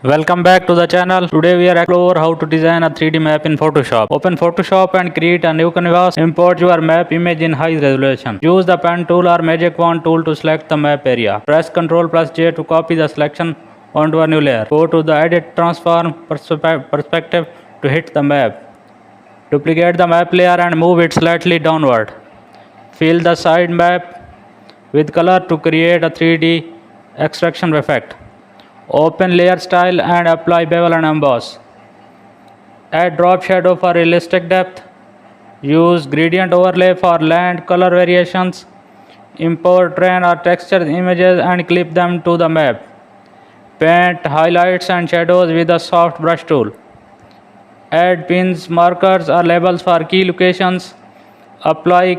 Welcome back to the channel. Today we are explore how to design a 3D map in Photoshop. Open Photoshop and create a new canvas. Import your map image in high resolution. Use the pen tool or magic wand tool to select the map area. Press Ctrl+J to copy the selection onto a new layer. Go to the edit transform perspective to hit the map. Duplicate the map layer and move it slightly downward. Fill the side map with color to create a 3D extraction effect. Open layer style and apply bevel and emboss. Add drop shadow for realistic depth. Use gradient overlay for land color variations. Import terrain or texture images and clip them to the map. Paint highlights and shadows with a soft brush tool. Add pins, markers or labels for key locations. Apply